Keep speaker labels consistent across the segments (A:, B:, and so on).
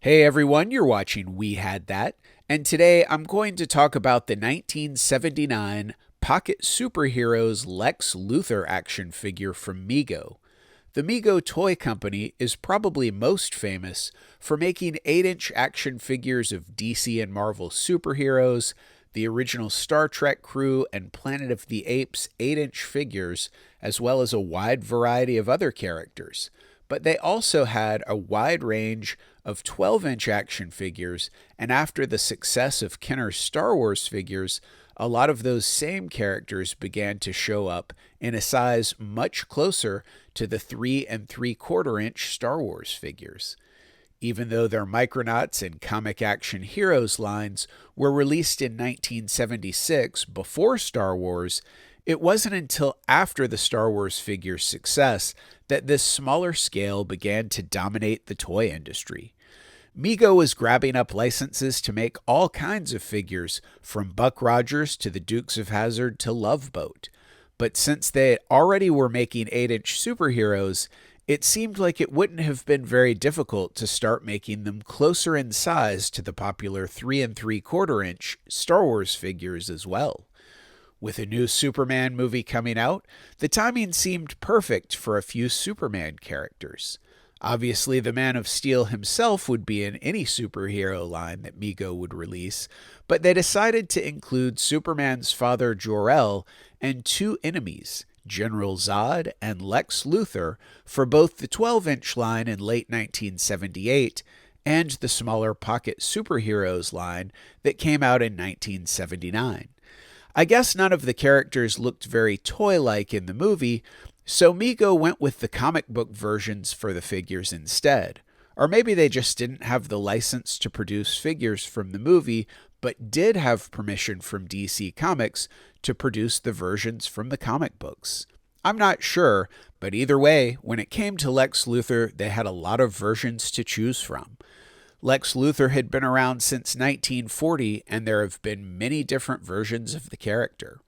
A: Hey everyone, you're watching We Had That, and today I'm going to talk about the 1979 Pocket Super Heroes Lex Luthor action figure from Mego. The Mego toy company is probably most famous for making 8-inch action figures of DC and Marvel superheroes, the original Star Trek crew, and Planet of the Apes 8-inch figures, as well as a wide variety of other characters. But they also had a wide range of 12-inch action figures, and after the success of Kenner's Star Wars figures, a lot of those same characters began to show up in a size much closer to the 3 3/4 inch Star Wars figures. Even though their Micronauts and Comic Action Heroes lines were released in 1976 before Star Wars, it wasn't until after the Star Wars figure's success that this smaller scale began to dominate the toy industry. Mego was grabbing up licenses to make all kinds of figures, from Buck Rogers to the Dukes of Hazzard to Love Boat. But since they already were making 8-inch superheroes, it seemed like it wouldn't have been very difficult to start making them closer in size to the popular 3 3/4 inch Star Wars figures as well. With a new Superman movie coming out, the timing seemed perfect for a few Superman characters. Obviously, the Man of Steel himself would be in any superhero line that Mego would release, but they decided to include Superman's father Jor-El and two enemies, General Zod and Lex Luthor, for both the 12-inch line in late 1978 and the smaller Pocket Super Heroes line that came out in 1979. I guess none of the characters looked very toy-like in the movie, so Mego went with the comic book versions for the figures instead. Or maybe they just didn't have the license to produce figures from the movie, but did have permission from DC Comics to produce the versions from the comic books. I'm not sure, but either way, when it came to Lex Luthor, they had a lot of versions to choose from. Lex Luthor had been around since 1940, and there have been many different versions of the character.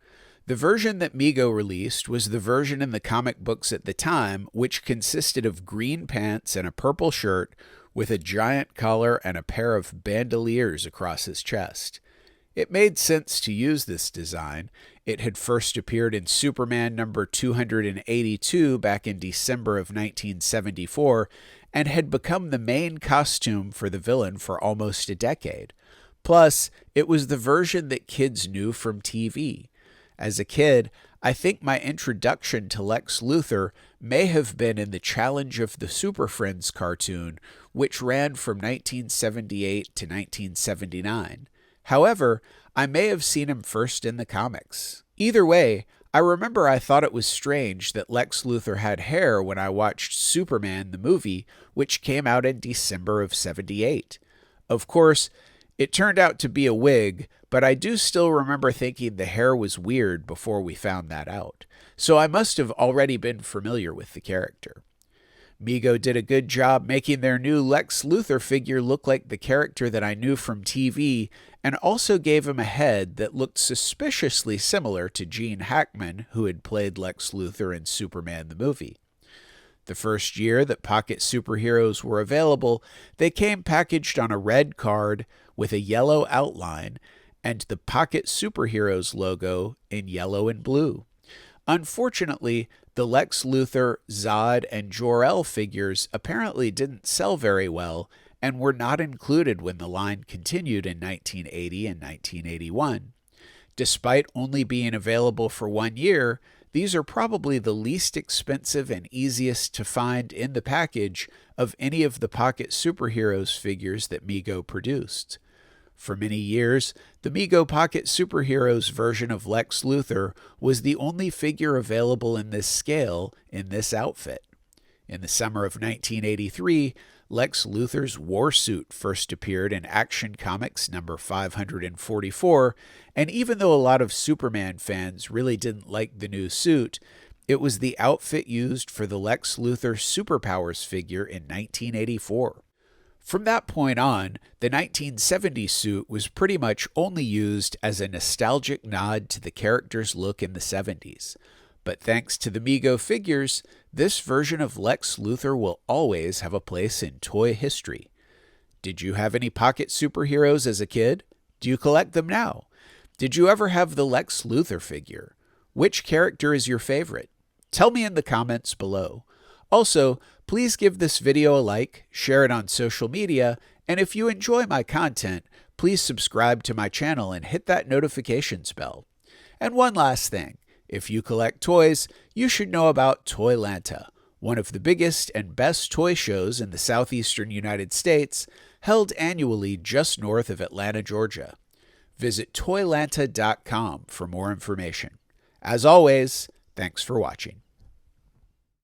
A: The version that Mego released was the version in the comic books at the time, which consisted of green pants and a purple shirt with a giant collar and a pair of bandoliers across his chest. It made sense to use this design. It had first appeared in Superman number 282 back in December of 1974 and had become the main costume for the villain for almost a decade. Plus, it was the version that kids knew from TV. As a kid, I think my introduction to Lex Luthor may have been in the Challenge of the Super Friends cartoon, which ran from 1978 to 1979. However, I may have seen him first in the comics. Either way, I remember I thought it was strange that Lex Luthor had hair when I watched Superman the movie, which came out in December of '78. Of course, it turned out to be a wig, but I do still remember thinking the hair was weird before we found that out. So I must have already been familiar with the character. Mego did a good job making their new Lex Luthor figure look like the character that I knew from TV, and also gave him a head that looked suspiciously similar to Gene Hackman, who had played Lex Luthor in Superman the movie. The first year that Pocket Superheroes were available, they came packaged on a red card with a yellow outline and the Pocket Superheroes logo in yellow and blue. Unfortunately, the Lex Luthor, Zod, and Jor-El figures apparently didn't sell very well and were not included when the line continued in 1980 and 1981. Despite only being available for 1 year, these are probably the least expensive and easiest to find in the package of any of the Pocket Superheroes figures that Mego produced. For many years, the Mego Pocket Super Heroes version of Lex Luthor was the only figure available in this scale in this outfit. In the summer of 1983, Lex Luthor's war suit first appeared in Action Comics number 544, and even though a lot of Superman fans really didn't like the new suit, it was the outfit used for the Lex Luthor Superpowers figure in 1984. From that point on, the 1970 suit was pretty much only used as a nostalgic nod to the character's look in the 70s. But thanks to the Mego figures, this version of Lex Luthor will always have a place in toy history. Did you have any pocket superheroes as a kid? Do you collect them now? Did you ever have the Lex Luthor figure? Which character is your favorite? Tell me in the comments below. Also, please give this video a like, share it on social media, and if you enjoy my content, please subscribe to my channel and hit that notifications bell. And one last thing, if you collect toys, you should know about ToyLanta, one of the biggest and best toy shows in the southeastern United States, held annually just north of Atlanta, Georgia. Visit ToyLanta.com for more information. As always, thanks for watching.